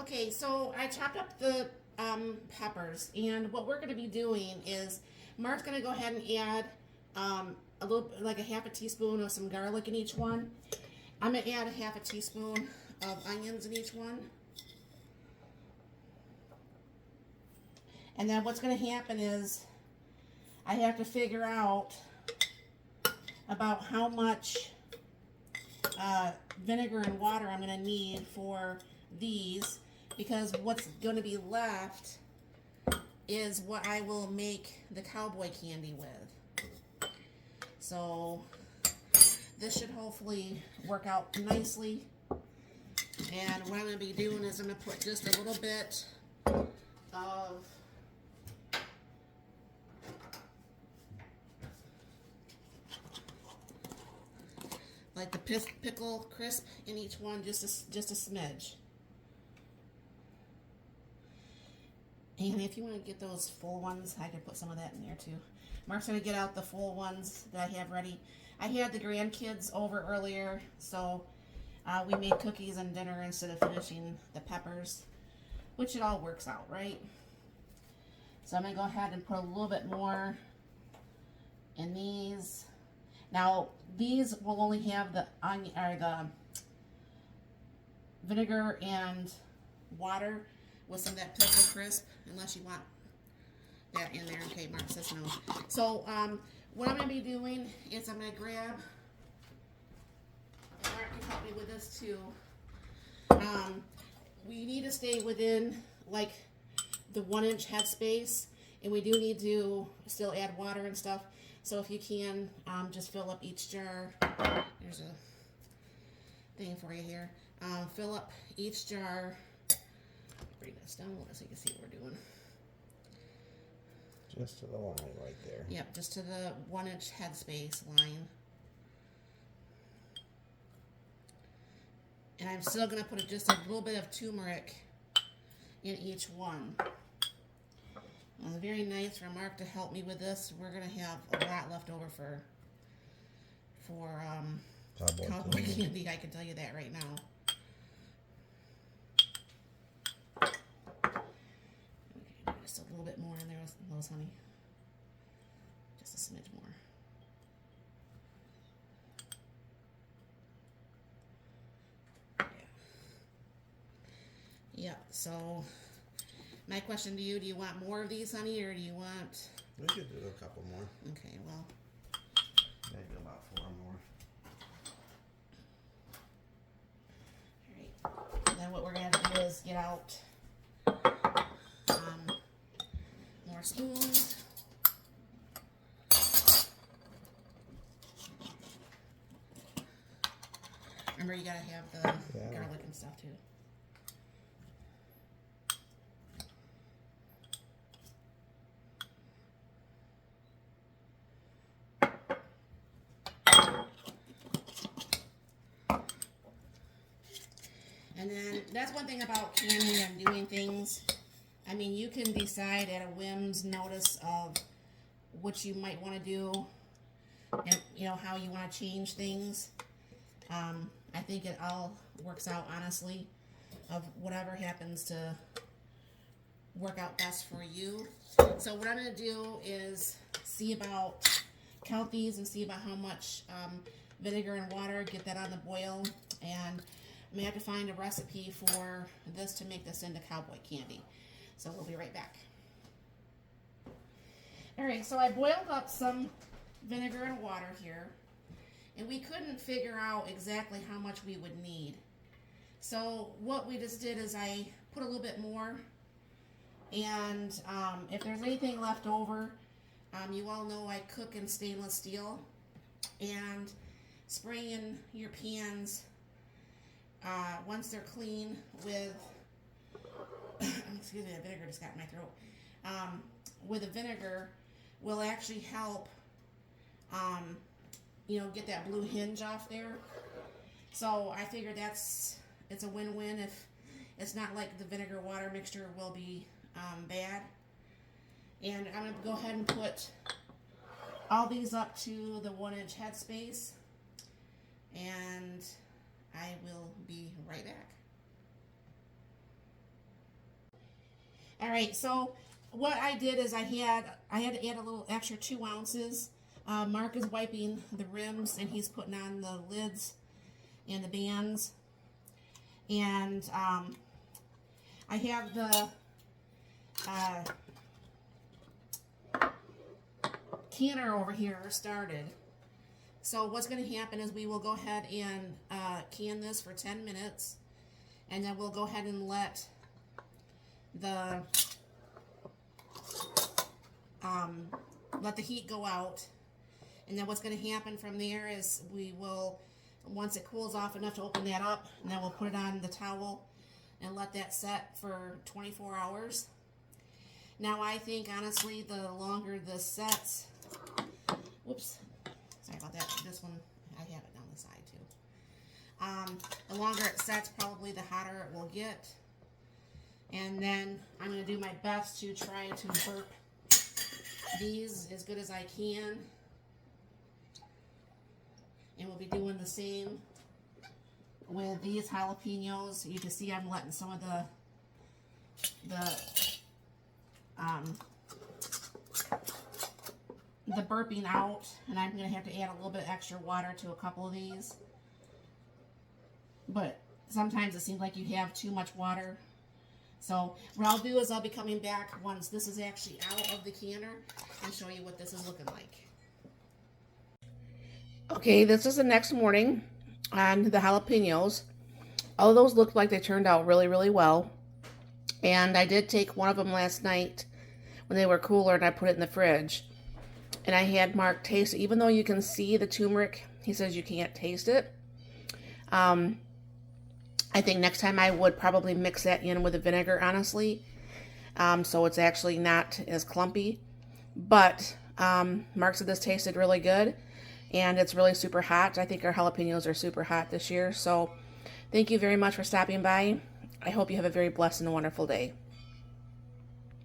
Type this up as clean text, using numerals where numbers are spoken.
Okay, so I chopped up the peppers, and what we're going to be doing is Mark's going to go ahead and add a little, like a half a teaspoon of some garlic in each one. I'm going to add a half a teaspoon of onions in each one. And then what's going to happen is I have to figure out about how much vinegar and water I'm going to need for these, because what's going to be left is what I will make the cowboy candy with. So this should hopefully work out nicely. And what I'm going to be doing is I'm going to put just a little bit of like the pickle crisp in each one, just a smidge. And if you want to get those full ones, I could put some of that in there too. Mark's going to get out the full ones that I have ready. I had the grandkids over earlier, so we made cookies and dinner instead of finishing the peppers, which it all works out, right? So I'm going to go ahead and put a little bit more in these. Now, these will only have the onion or the vinegar and water with some of that pickle crisp, unless you want that in there. Okay, Mark says no. So, what I'm going to be doing is I'm going to grab, and Mark can help me with this too. We need to stay within like the 1 inch headspace, and we do need to still add water and stuff. So if you can, just fill up each jar. There's a thing for you here. Fill up each jar. Bring this down a little so you can see what we're doing. Just to the line right there. Yep, just to the 1 inch headspace line. And I'm still going to put just a little bit of turmeric in each one. Very nice for Mark to help me with this. We're going to have a lot left over for cowboy candy. I can tell you that right now. Okay, just a little bit more in there, Lois, honey. Just a smidge more. Yeah, so my question to you, do you want more of these, honey, or do you want... We could do a couple more. Okay, well... Maybe about 4 more. Alright, and then what we're going to do is get out more spoons. Remember, you got to have the garlic and stuff, too. And then that's one thing about canning and doing things. I mean, you can decide at a whim's notice of what you might want to do, and you know how you want to change things. I think it all works out honestly, of whatever happens to work out best for you. So what I'm going to do is count these and see about how much vinegar and water, get that on the boil, and I may have to find a recipe for this to make this into cowboy candy. So we'll be right back. Alright, so I boiled up some vinegar and water here, and we couldn't figure out exactly how much we would need. So what we just did is I put a little bit more, and if there's anything left over, you all know I cook in stainless steel, and spraying your pans once they're clean with, excuse me, the vinegar just got in my throat, with the vinegar will actually help, you know, get that blue hinge off there. So I figured it's a win-win. If it's not like the vinegar water mixture will be bad. And I'm going to go ahead and put all these up to the 1 inch headspace, and I will be right back. All right, so what I did is I had to add a little extra 2 ounces. Mark is wiping the rims and he's putting on the lids and the bands. And I have the canner over here started. So what's going to happen is we will go ahead and can this for 10 minutes, and then we'll go ahead and let the heat go out. And then what's going to happen from there is we will, once it cools off enough to open that up, and then we'll put it on the towel and let that set for 24 hours. Now I think honestly the longer this sets, whoops, sorry about that, this one, I have it down the side too. The longer it sets, probably the hotter it will get. And then I'm going to do my best to try to burp these as good as I can. And we'll be doing the same with these jalapenos. You can see I'm letting some of the burping out, and I'm going to have to add a little bit extra water to a couple of these. But sometimes it seems like you have too much water. So what I'll do is I'll be coming back once this is actually out of the canner and show you what this is looking like. Okay, this is the next morning on the jalapenos. All of those looked like they turned out really, really well. And I did take one of them last night when they were cooler and I put it in the fridge. And I had Mark taste it. Even though you can see the turmeric, he says you can't taste it. I think next time I would probably mix that in with the vinegar, honestly. So it's actually not as clumpy. But Mark said this tasted really good. And it's really super hot. I think our jalapenos are super hot this year. So thank you very much for stopping by. I hope you have a very blessed and wonderful day.